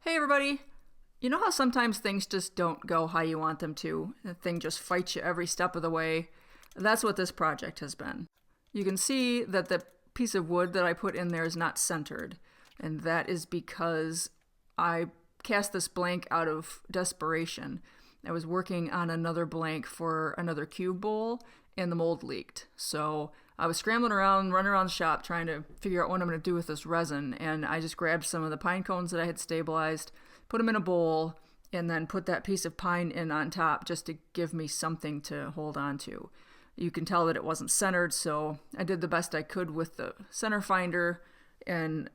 Hey everybody! You know how sometimes things just don't go how you want them to? The thing just fights you every step of the way? That's what this project has been. You can see that the piece of wood that I put in there is not centered, and that is because I cast this blank out of desperation. I was working on another blank for another cube bowl, and the mold leaked. So I was scrambling around, running around the shop, trying to figure out what I'm going to do with this resin. And I just grabbed some of the pine cones that I had stabilized, put them in a bowl, and then put that piece of pine in on top just to give me something to hold on to. You can tell that it wasn't centered, so I did the best I could with the center finder and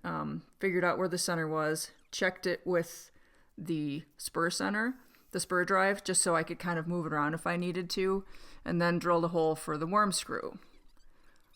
figured out where the center was, checked it with the spur center, the spur drive, just so I could kind of move it around if I needed to, and then drilled a hole for the worm screw.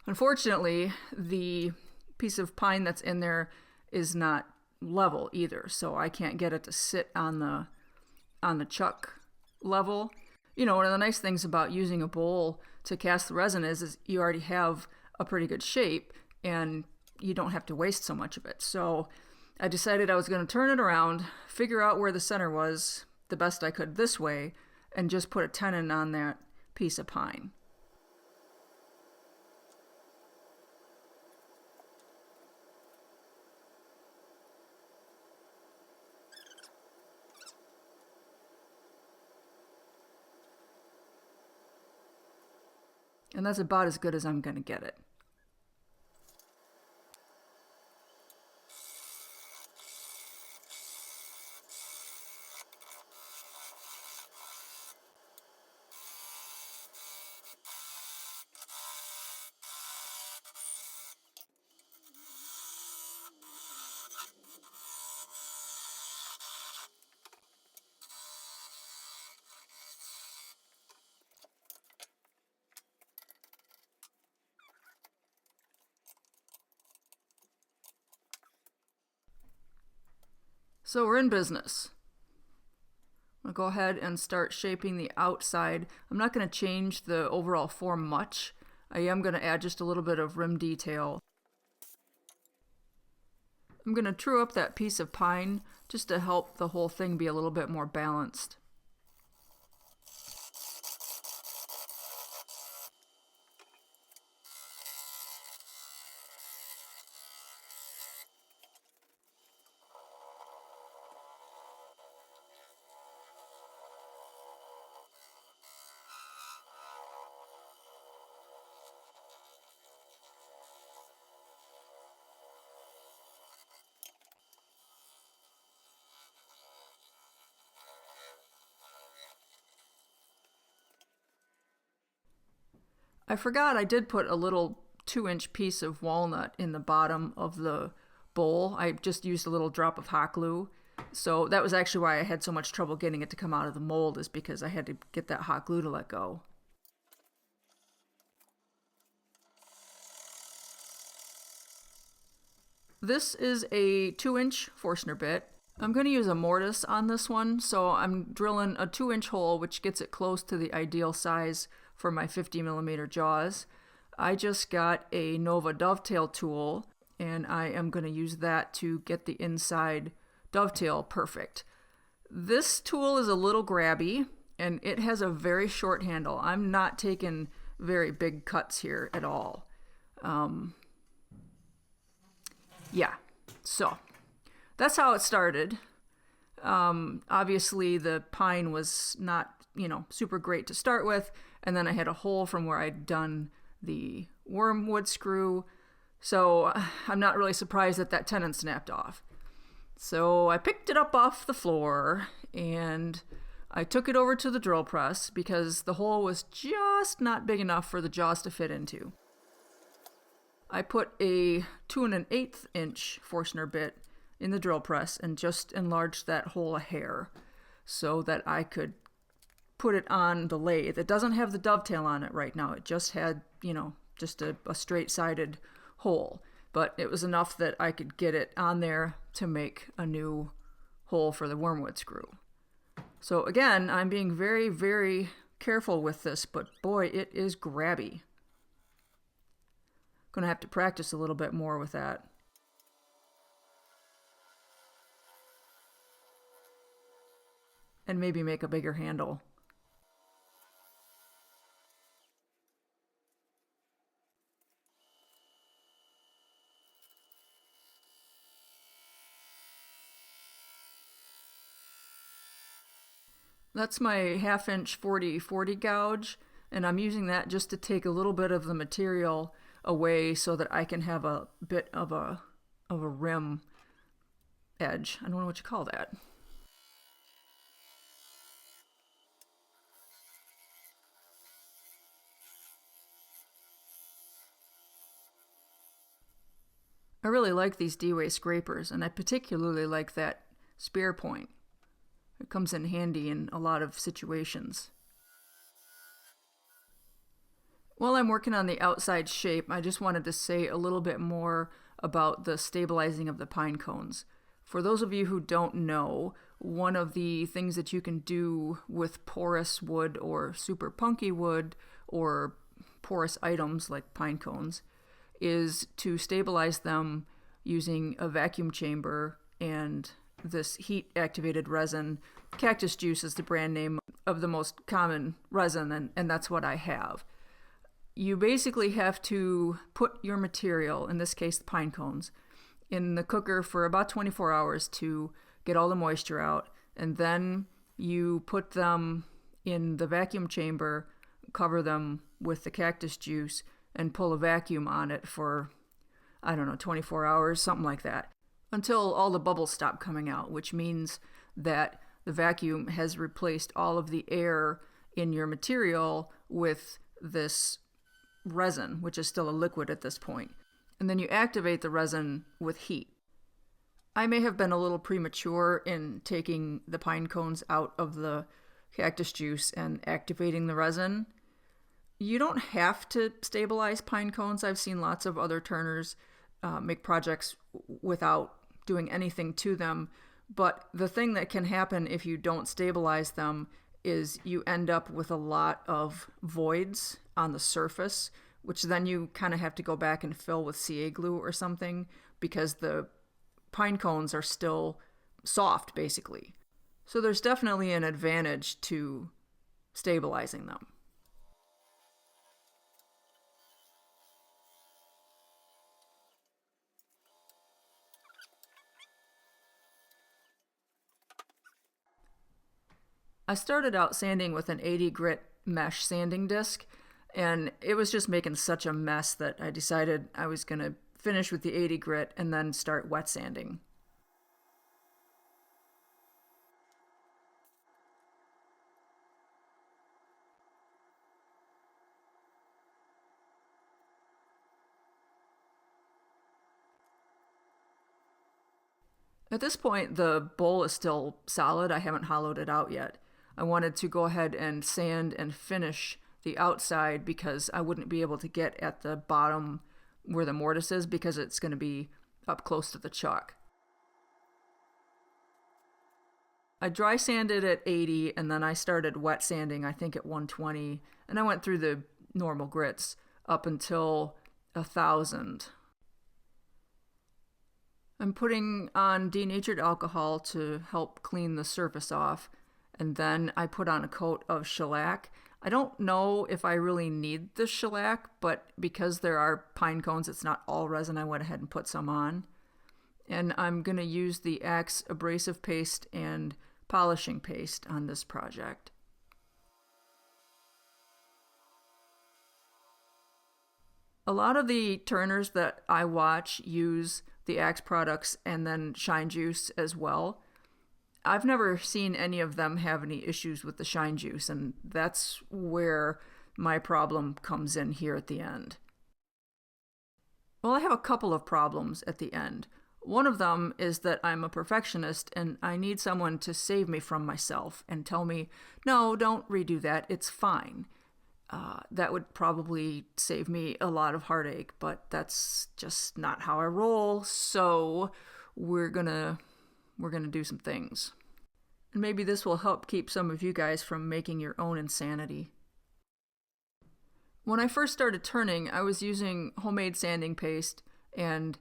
Unfortunately, the piece of pine that's in there is not level either, so I can't get it to sit on the chuck level. You know, one of the nice things about using a bowl to cast the resin is you already have a pretty good shape and you don't have to waste so much of it. So I decided I was going to turn it around, figure out where the center was the best I could this way, and just put a tenon on that piece of pine. And that's about as good as I'm going to get it. So we're in business. I'll go ahead and start shaping the outside. I'm not going to change the overall form much. I am going to add just a little bit of rim detail. I'm going to true up that piece of pine just to help the whole thing be a little bit more balanced. I forgot I did put a little 2-inch piece of walnut in the bottom of the bowl. I just used a little drop of hot glue. So that was actually why I had so much trouble getting it to come out of the mold, is because I had to get that hot glue to let go. This is a 2-inch Forstner bit. I'm going to use a mortise on this one, so I'm drilling a 2-inch hole, which gets it close to the ideal size for my 50mm jaws. I just got a Nova dovetail tool, and I am going to use that to get the inside dovetail perfect. This tool is a little grabby, and it has a very short handle. I'm not taking very big cuts here at all. Yeah, so that's how it started. Obviously, the pine was not, super great to start with, and then I had a hole from where I'd done the wormwood screw, so I'm not really surprised that that tenon snapped off. So I picked it up off the floor, and I took it over to the drill press because the hole was just not big enough for the jaws to fit into. I put a 2 1/8 inch Forstner bit in the drill press and just enlarged that hole a hair so that I could put it on the lathe. It doesn't have the dovetail on it right now. It just had, just a straight-sided hole. But it was enough that I could get it on there to make a new hole for the wormwood screw. So again, I'm being very, very careful with this, but boy, it is grabby. Gonna have to practice a little bit more with that. and maybe make a bigger handle. That's my 1/2 inch 40/40 gouge, and I'm using that just to take a little bit of the material away so that I can have a bit of a rim edge. I don't know what you call that. I really like these D-Way scrapers, and I particularly like that spear point. It comes in handy in a lot of situations. While I'm working on the outside shape, I just wanted to say a little bit more about the stabilizing of the pine cones. For those of you who don't know, one of the things that you can do with porous wood or super punky wood or porous items like pine cones is to stabilize them using a vacuum chamber and this heat activated resin. Cactus juice is the brand name of the most common resin, and that's what I have. You basically have to put your material, in this case the pine cones, in the cooker for about 24 hours to get all the moisture out, and then you put them in the vacuum chamber, cover them with the cactus juice, and pull a vacuum on it for, 24 hours, something like that, until all the bubbles stop coming out, which means that the vacuum has replaced all of the air in your material with this resin, which is still a liquid at this point. And then you activate the resin with heat. I may have been a little premature in taking the pine cones out of the cactus juice and activating the resin. You don't have to stabilize pine cones. I've seen lots of other turners make projects without doing anything to them. But the thing that can happen if you don't stabilize them is you end up with a lot of voids on the surface, which then you kind of have to go back and fill with CA glue or something because the pine cones are still soft, basically. So there's definitely an advantage to stabilizing them. I started out sanding with an 80 grit mesh sanding disc, and it was just making such a mess that I decided I was going to finish with the 80 grit and then start wet sanding. At this point, the bowl is still solid. I haven't hollowed it out yet. I wanted to go ahead and sand and finish the outside because I wouldn't be able to get at the bottom where the mortise is because it's going to be up close to the chuck. I dry sanded at 80 and then I started wet sanding, I think at 120, and I went through the normal grits up until 1,000. I'm putting on denatured alcohol to help clean the surface off, and then I put on a coat of shellac. I don't know if I really need the shellac, but because there are pine cones, it's not all resin, I went ahead and put some on. And I'm going to use the Axe abrasive paste and polishing paste on this project. A lot of the turners that I watch use the Axe products and then Shine Juice as well. I've never seen any of them have any issues with the Shine Juice, and that's where my problem comes in here at the end. Well, I have a couple of problems at the end. One of them is that I'm a perfectionist and I need someone to save me from myself and tell me, no, don't redo that, it's fine. That would probably save me a lot of heartache, but that's just not how I roll, so we're gonna do some things. And maybe this will help keep some of you guys from making your own insanity. When I first started turning, I was using homemade sanding paste and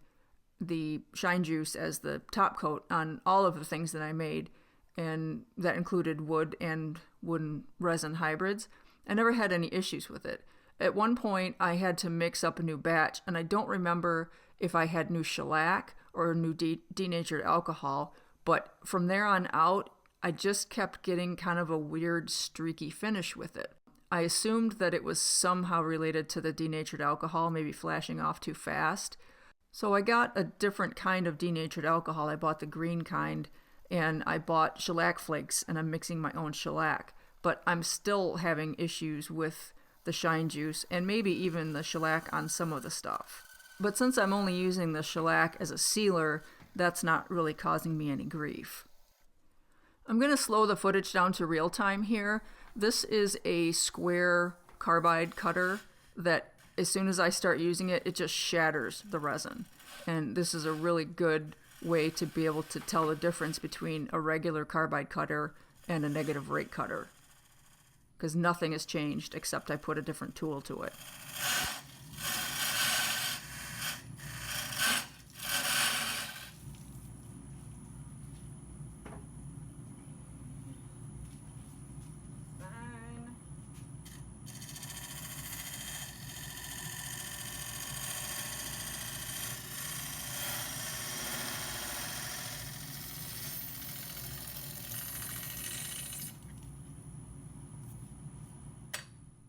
the Shine Juice as the top coat on all of the things that I made. and that included wood and wooden resin hybrids. I never had any issues with it. At one point, I had to mix up a new batch, and I don't remember if I had new shellac or new denatured alcohol, but from there on out, I just kept getting kind of a weird streaky finish with it. I assumed that it was somehow related to the denatured alcohol, maybe flashing off too fast. So I got a different kind of denatured alcohol. I bought the green kind, and I bought shellac flakes, and I'm mixing my own shellac. But I'm still having issues with the shine juice and maybe even the shellac on some of the stuff. But since I'm only using the shellac as a sealer, that's not really causing me any grief. I'm going to slow the footage down to real time here. This is a square carbide cutter that as soon as I start using it, it just shatters the resin. And this is a really good way to be able to tell the difference between a regular carbide cutter and a negative rate cutter, because nothing has changed except I put a different tool to it.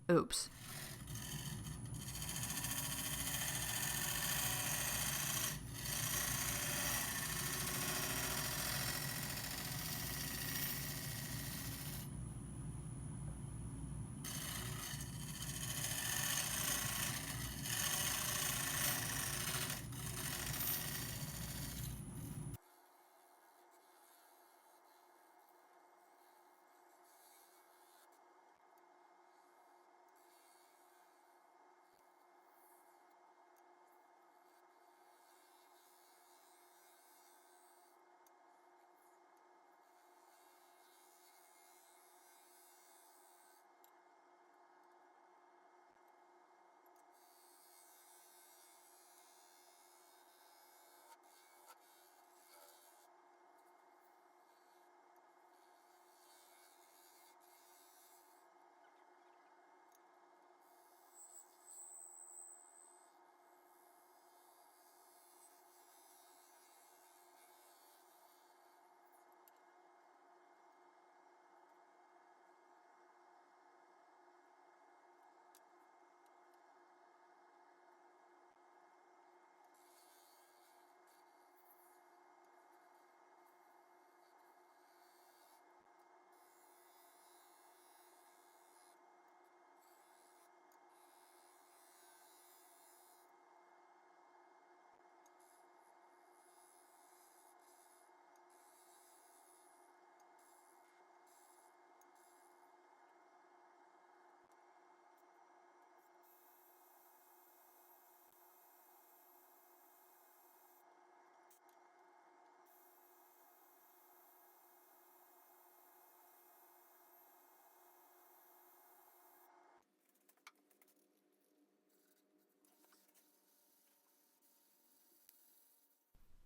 Oops.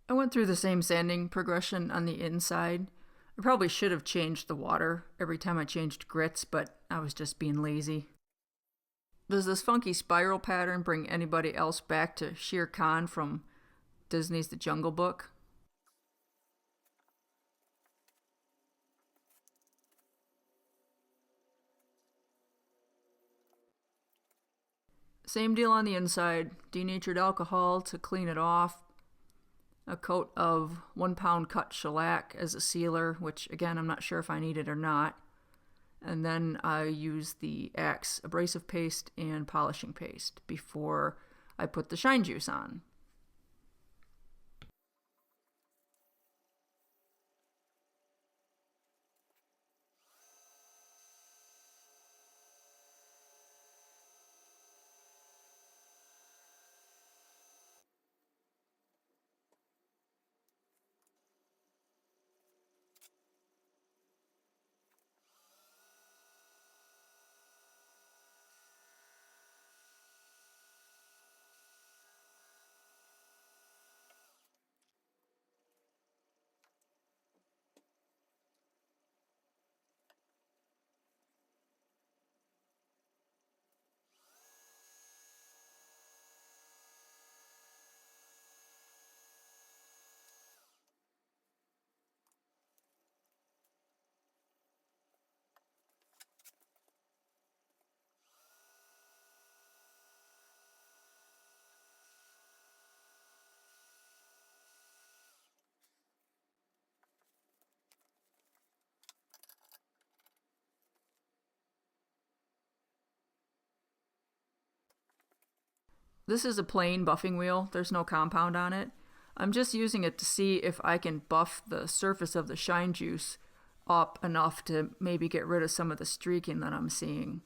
I went through the same sanding progression on the inside. I probably should have changed the water every time I changed grits, but I was just being lazy. Does this funky spiral pattern bring anybody else back to Shere Khan from Disney's The Jungle Book? Same deal on the inside. Denatured alcohol to clean it off. A coat of 1 pound cut shellac as a sealer, which again, I'm not sure if I need it or not. And then I use the Axe abrasive paste and polishing paste before I put the shine juice on. This is a plain buffing wheel. There's no compound on it. I'm just using it to see if I can buff the surface of the shine juice up enough to maybe get rid of some of the streaking that I'm seeing.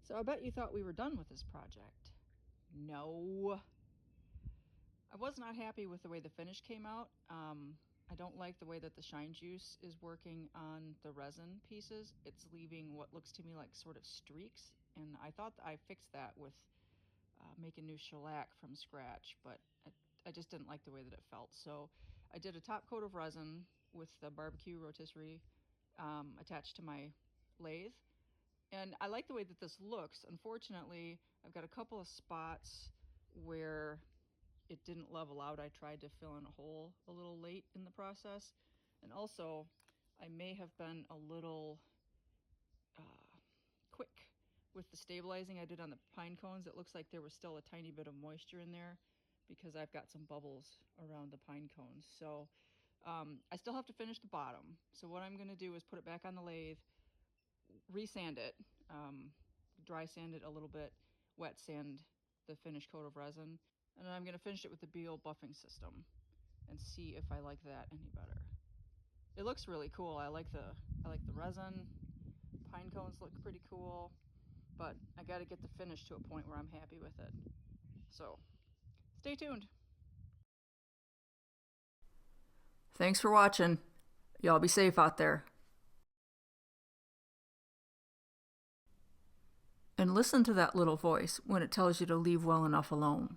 So I bet you thought we were done with this project. No. I was not happy with the way the finish came out. I don't like the way that the shine juice is working on the resin pieces. It's leaving what looks to me like sort of streaks, and I thought I fixed that with making new shellac from scratch, but I just didn't like the way that it felt. So I did a top coat of resin with the barbecue rotisserie attached to my lathe, and I like the way that this looks. Unfortunately, I've got a couple of spots where it didn't level out. I tried to fill in a hole a little late in the process. And also, I may have been a little quick with the stabilizing I did on the pine cones. It looks like there was still a tiny bit of moisture in there because I've got some bubbles around the pine cones. So I still have to finish the bottom. So what I'm going to do is put it back on the lathe, resand it, um, dry sand it a little bit, wet sand the finished coat of resin, and then I'm going to finish it with the BO buffing system and see if I like that any better. It looks really cool. I like the resin. Pine cones look pretty cool, but I got to get the finish to a point where I'm happy with it. So, stay tuned. Thanks for watching. Y'all be safe out there. And listen to that little voice when it tells you to leave well enough alone.